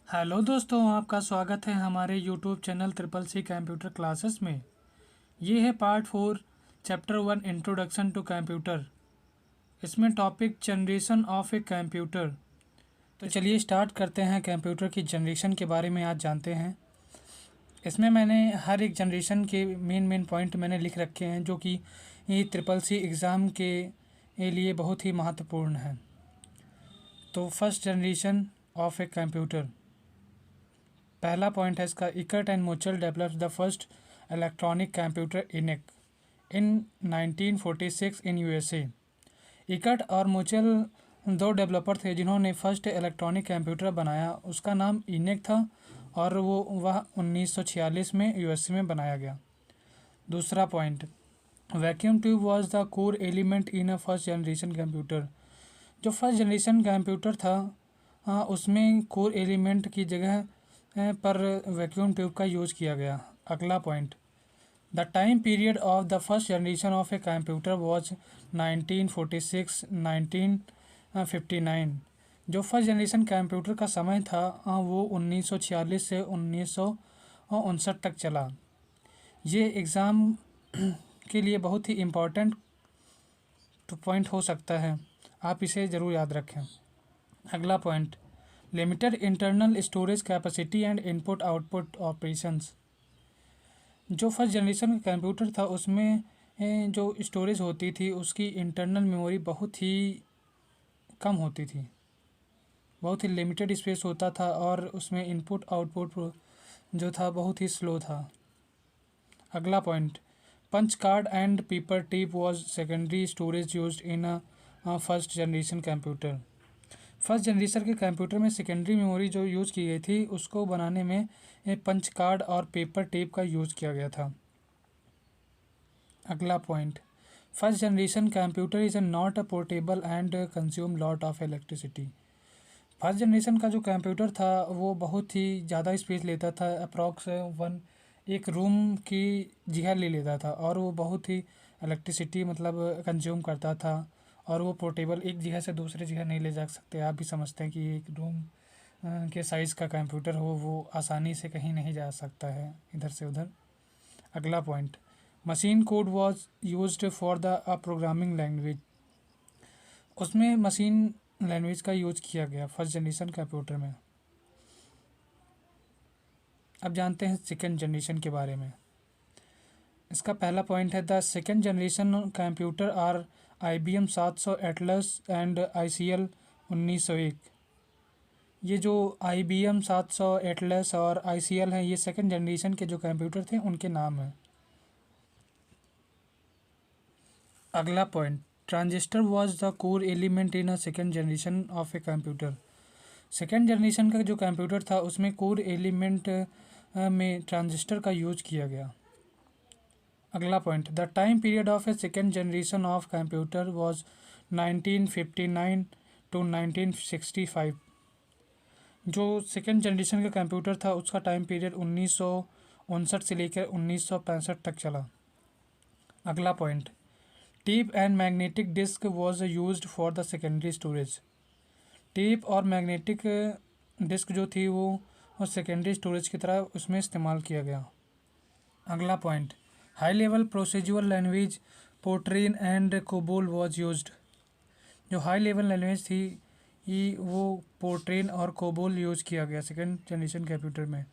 Hello दोस्तों, आपका स्वागत है हमारे YouTube channel triple C computer classes में। ये है part 4 chapter 1 introduction to computer. इसमें topic generation of a computer. तो चलिए स्टार्ट करते हैं। कंप्यूटर की जनरेशन के बारे में आज जानते हैं। इसमें मैंने हर एक जनरेशन के मेन पॉइंट मैंने लिख रखे हैं, जो कि ये ट्रिपल सी एग्ज़ाम के लिए बहुत ही महत्वपूर्ण है। तो first generation of a computer, पहला पॉइंट है इसका, Eckert and Mauchly developed the first electronic computer ENIAC in 1946 in USA. Eckert और मुचल दो डेवलपर थे जिन्होंने फर्स्ट इलेक्ट्रॉनिक कंप्यूटर बनाया। उसका नाम इनिक था और वह 1946 में यूएसए में बनाया गया। दूसरा point, vacuum tube was the core element in a first generation computer. जो फर्स्ट जनरेशन कंप्यूटर था उसमें कोर एलिमेंट की जगह पर वैक्यूम ट्यूब का यूज़ किया गया। अगला point, the time period of the first generation of a computer was 1946-1959। जो फर्स्ट जनरेशन कंप्यूटर का समय था वो 1946 से 1959 तक चला। ये एग्ज़ाम के लिए बहुत ही इम्पोर्टेंट पॉइंट हो सकता है, आप इसे ज़रूर याद रखें। अगला point, limited internal storage capacity and input output operations. जो फर्स्ट जनरेशन का कंप्यूटर था उसमें जो स्टोरेज होती थी उसकी इंटरनल मेमोरी बहुत ही कम होती थी, बहुत ही लिमिटेड स्पेस होता था और उसमें इनपुट आउटपुट जो था बहुत ही स्लो था। अगला point, punch card and paper tape was secondary storage used in a first generation computer. First generation के कंप्यूटर में सेकेंडरी मेमोरी जो यूज़ की गई थी उसको बनाने में पंच कार्ड और पेपर टेप का यूज़ किया गया था। अगला point, first generation computer is not a portable and consume lot of electricity. First generation का जो कंप्यूटर था वो बहुत ही ज़्यादा स्पेस लेता था, अप्रॉक्स एक रूम की जगह ले लेता था और वो बहुत ही इलेक्ट्रिसिटी मतलब कंज्यूम करता था। और वो पोर्टेबल एक जगह से दूसरी जगह नहीं ले जा सकते। आप भी समझते हैं कि एक रूम के साइज़ का कंप्यूटर हो वो आसानी से कहीं नहीं जा सकता है इधर से उधर। अगला point, machine code was used for the programming language. उसमें मशीन लैंग्वेज का यूज किया गया फर्स्ट जनरेशन कंप्यूटर में। अब जानते हैं सेकेंड जनरेशन के बारे में। इसका पहला पॉइंट है, the second generation computer are IBM 700 Atlas and ICL 1901। ये जो IBM 700 एटलस और ICL हैं ये सेकेंड जनरेशन के जो कंप्यूटर थे उनके नाम हैं। अगला point, transistor was the core element in a second generation of a computer. Second generation का जो कंप्यूटर था उसमें कोर एलिमेंट में ट्रांजिस्टर का यूज किया गया। अगला point, the time period of a second generation of computer was 1959 to 1965। जो सेकेंड जनरेशन का कंप्यूटर था उसका टाइम पीरियड 1959 से लेकर 1965 तक चला। अगला point, tape and magnetic disk was used for the secondary storage. Tape और मैग्नेटिक डिस्क जो थी वो सेकेंडरी स्टोरेज की तरह उसमें इस्तेमाल किया गया। अगला point, high level procedural language Fortran and COBOL was used. जो हाई लेवल लैंग्वेज थी वो पोर्ट्रेन और कोबोल यूज किया गया सेकेंड जनरेशन कंप्यूटर में।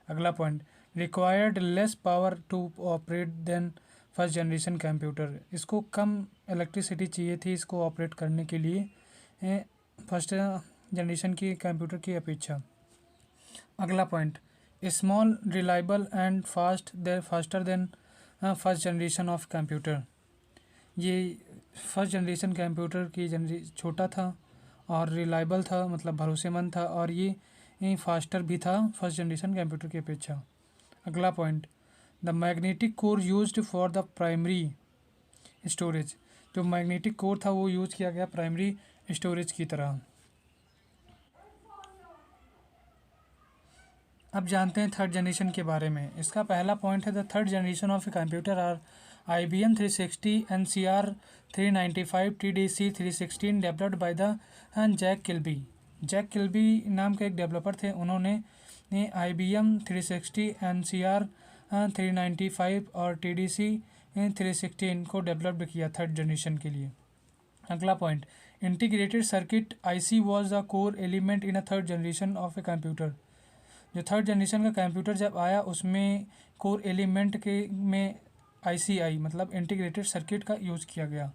अगला point, required less power to operate than first generation computer. इसको कम इलेक्ट्रिसिटी चाहिए थी इसको ऑपरेट करने के लिए फर्स्ट जनरेशन की कंप्यूटर की अपेक्षा। अगला point, small reliable and faster than first generation of computer. ये फर्स्ट जनरेशन कंप्यूटर की छोटा था और रिलायबल था, मतलब भरोसेमंद था, और ये फास्टर भी था फर्स्ट जनरेशन कंप्यूटर की अपेक्षा। अगला point, the magnetic core used for the primary storage. जो मैग्नेटिक कोर था वो यूज़ किया गया प्राइमरी स्टोरेज की तरह। अब जानते हैं थर्ड जनरेशन के बारे में। इसका पहला पॉइंट है, the third generation of a computer are IBM 360 NCR 395 TDC 316 developed by the Jack Kilby. Jack Kilby नाम के एक डेवलपर थे, उन्होंने IBM 360, NCR 395 और TDC 316 को डेवलप्ड किया थर्ड जनरेशन के लिए। अगला point, integrated circuit IC was the core element in a third generation of a computer. जो थर्ड जनरेशन का कंप्यूटर जब आया उसमें कोर एलिमेंट के में ICI मतलब इंटीग्रेटेड सर्किट का यूज़ किया गया।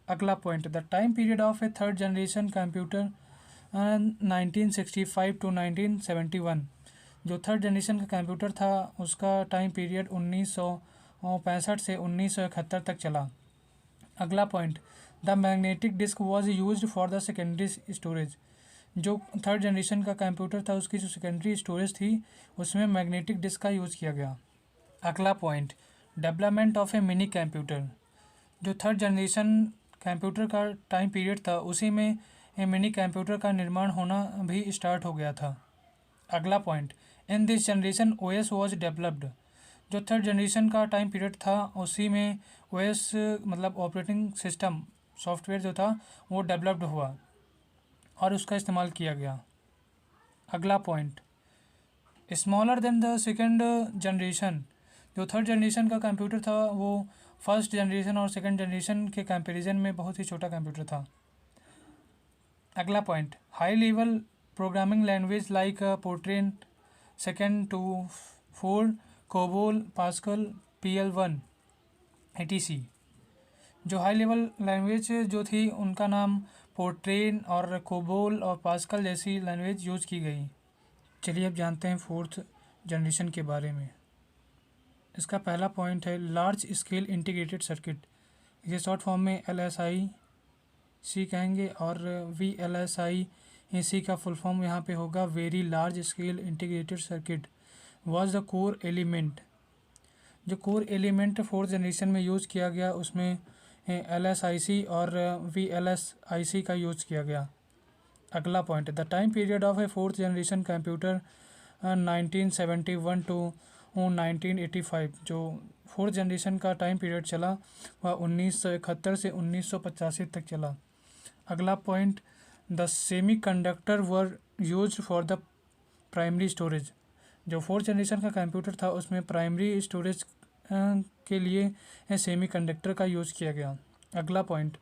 अगला point, the time period of a third generation computer 1965 to 1971। जो थर्ड जनरेशन का कंप्यूटर था उसका टाइम पीरियड 1965 से 1971 तक चला। अगला point, the magnetic disk was used for the secondary storage. जो थर्ड जनरेशन का कंप्यूटर था उसकी जो सेकेंडरी स्टोरेज थी उसमें मैग्नेटिक डिस्क का यूज़ किया गया। अगला point, development of A mini computer. जो थर्ड जनरेशन कंप्यूटर का टाइम पीरियड था उसी में मिनी कंप्यूटर का निर्माण होना भी स्टार्ट हो गया था। अगला point, in this generation OS was developed. जो थर्ड जनरेशन का टाइम पीरियड था उसी में OS मतलब ऑपरेटिंग सिस्टम सॉफ्टवेयर जो था वो डेवलप्ड हुआ और उसका इस्तेमाल किया गया। अगला point, smaller than the second generation. जो थर्ड जनरेशन का कंप्यूटर था वो फर्स्ट जनरेशन और सेकेंड जनरेशन के कंपैरिजन में बहुत ही छोटा कंप्यूटर था। अगला point, high level programming language like Fortran second to four COBOL Pascal PL1 etc। जो हाई लेवल लैंग्वेज जो थी उनका नाम पोर्ट्रेन और कोबोल और पास्कल जैसी लैंग्वेज यूज़ की गई। चलिए अब जानते हैं फोर्थ जनरेशन के बारे में। इसका पहला पॉइंट है लार्ज स्केल इंटीग्रेटेड सर्किट। इसे शॉर्ट फॉर्म में LSIC कहेंगे और VLSI का फुल फॉर्म यहाँ पे होगा very large scale integrated circuit was the core element. जो कोर एलिमेंट फोर्थ जनरेशन में यूज़ किया गया उसमें LSIC और VLSIC का यूज़ किया गया। अगला point, the time period of a fourth generation computer 1971 to 1985। जो फोर्थ जनरेशन का टाइम पीरियड चला वह 1971 से 1985 तक चला। अगला point, the semiconductor were use for the primary storage. जो फोर्थ जनरेशन का कंप्यूटर था उसमें प्राइमरी स्टोरेज के लिए सेमी कंडक्टर का यूज़ किया गया। अगला point,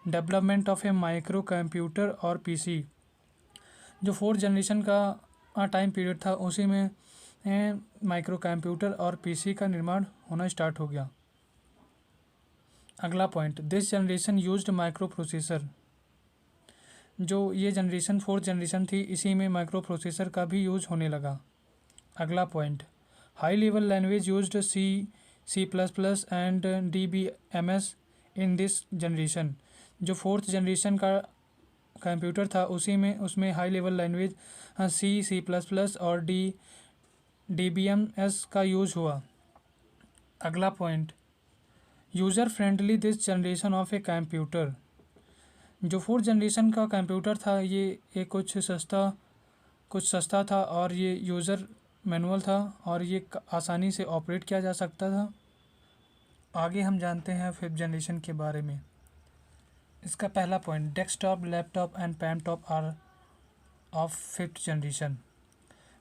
development of A micro computer और PC। जो फोर्थ जनरेशन का टाइम पीरियड था उसी में माइक्रो कंप्यूटर और PC का निर्माण होना स्टार्ट हो गया। अगला point, this generation used micro processor. जो ये जनरेशन फोर्थ जनरेशन थी इसी में माइक्रो प्रोसेसर का भी यूज होने लगा। अगला point, high level language used C++ and DBMS in this generation. जो फोर्थ जनरेशन का कंप्यूटर था उसी में उसमें हाई लेवल लैंग्वेज C++ और DBMS का यूज़ हुआ। अगला point, user friendly this generation of a computer. जो फोर्थ जनरेशन का कंप्यूटर था ये कुछ सस्ता था और ये यूज़र मैनुअल था और ये आसानी से ऑपरेट किया जा सकता था। आगे हम जानते हैं फिफ्थ जनरेशन के बारे में। इसका पहला point, desktop laptop and palmtop are of fifth generation.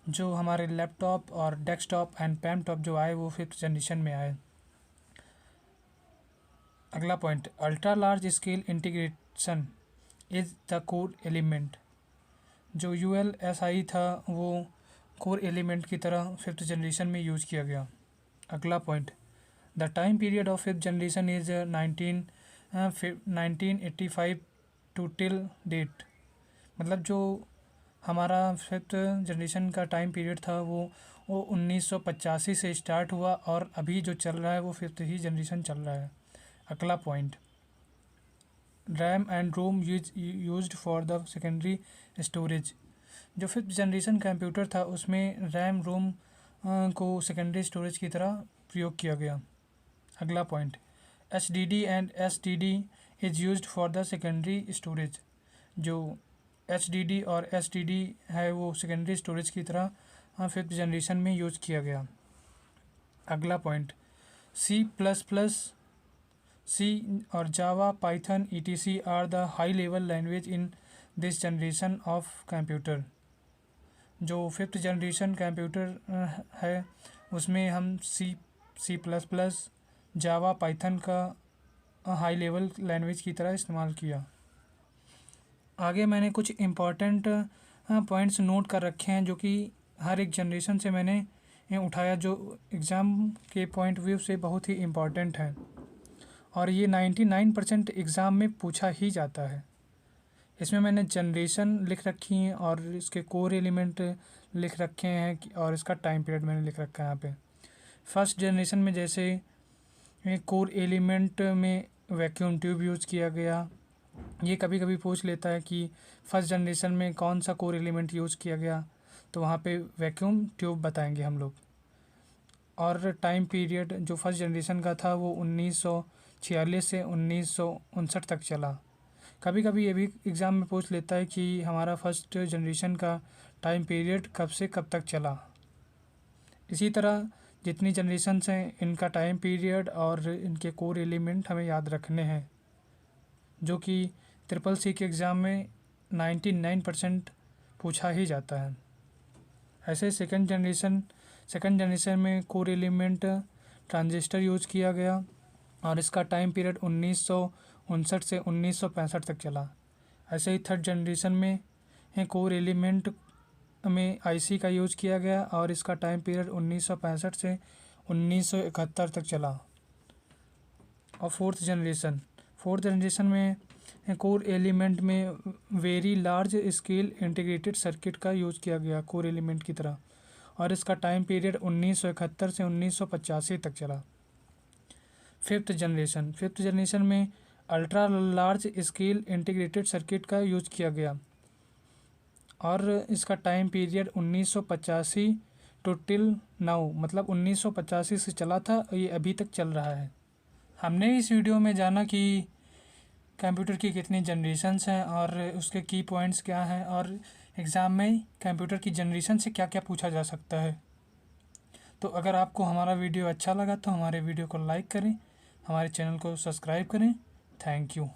जो हमारे लैपटॉप और डेस्कटॉप एंड पैमटॉप जो आए वो फिफ्थ जनरेशन में आए। अगला point, ultra large scale integration is the core element. जो ULSI था वो कोर एलिमेंट की तरह फिफ्थ जनरेशन में यूज़ किया गया। अगला point, the time period of fifth generation is 1985 to till date. मतलब जो हमारा फिफ्थ जनरेशन का टाइम पीरियड था वो 1985 से स्टार्ट हुआ और अभी जो चल रहा है वो फिफ्थ ही जनरेशन चल रहा है। अगला point, RAM and ROM used for the secondary storage. जो फिफ्थ जनरेशन कंप्यूटर था उसमें रैम रोम को सेकेंडरी स्टोरेज की तरह प्रयोग किया गया। अगला point, HDD and STD is used for the secondary storage. जो HDD और STD है वो सेकेंडरी स्टोरेज की तरह फिफ्थ जनरेशन में यूज़ किया गया। अगला पॉइंट, C++, C और Java Python etc are the high level language in this generation of computer. जो फिफ्थ जनरेशन कंप्यूटर है उसमें हम C plus plus, Java, Python का हाई लेवल लैंग्वेज की तरह इस्तेमाल किया। आगे मैंने कुछ इम्पॉर्टेंट पॉइंट्स नोट कर रखे हैं जो कि हर एक जनरेशन से मैंने उठाया, जो एग्ज़ाम के पॉइंट व्यू से बहुत ही इम्पॉर्टेंट है और ये 99% एग्ज़ाम में पूछा ही जाता है। इसमें मैंने जनरेशन लिख रखी है और इसके कोर एलिमेंट लिख रखे हैं और इसका टाइम पीरियड मैंने लिख रखा है यहाँ पे। फर्स्ट जनरेशन में जैसे कोर एलिमेंट में वैक्यूम ट्यूब यूज़ किया गया। ये कभी कभी पूछ लेता है कि फर्स्ट जनरेशन में कौन सा कोर एलिमेंट यूज़ किया गया, तो वहाँ पे वैक्यूम ट्यूब बताएंगे हम लोग। और टाइम पीरियड जो फर्स्ट जनरेशन का था वो 1946 से 1959 तक चला। कभी कभी ये भी एग्ज़ाम में पूछ लेता है कि हमारा फर्स्ट जनरेशन का टाइम पीरियड कब से कब तक चला। इसी तरह जितनी जनरेशन्स हैं इनका टाइम पीरियड और इनके कोर एलिमेंट हमें याद रखने हैं, जो कि ट्रिपल सी के एग्ज़ाम में 99% पूछा ही जाता है। ऐसे सेकंड जनरेशन में कोर एलिमेंट ट्रांजिस्टर यूज़ किया गया और इसका टाइम पीरियड 1959 से 1965 तक चला। ऐसे ही थर्ड जनरेशन में कोर एलिमेंट में आईसी का यूज़ किया गया और इसका टाइम पीरियड 1965 से 1971 तक चला। और फोर्थ जनरेशन में कोर एलिमेंट में very large scale integrated circuit का यूज़ किया गया कोर एलिमेंट की तरह और इसका टाइम पीरियड 1971 से 1985 तक चला। फिफ्थ जनरेशन में ultra large scale integrated circuit का यूज़ किया गया और इसका time period 1985 to till now, मतलब 1985 से चला था, ये अभी तक चल रहा है। हमने इस वीडियो में जाना कि कंप्यूटर की कितनी जनरेशन्स हैं और उसके की पॉइंट्स क्या हैं और एग्ज़ाम में कंप्यूटर की जनरेशन से क्या क्या पूछा जा सकता है। तो अगर आपको हमारा वीडियो अच्छा लगा तो हमारे वीडियो को लाइक करें, हमारे चैनल को सब्सक्राइब करें। Thank you.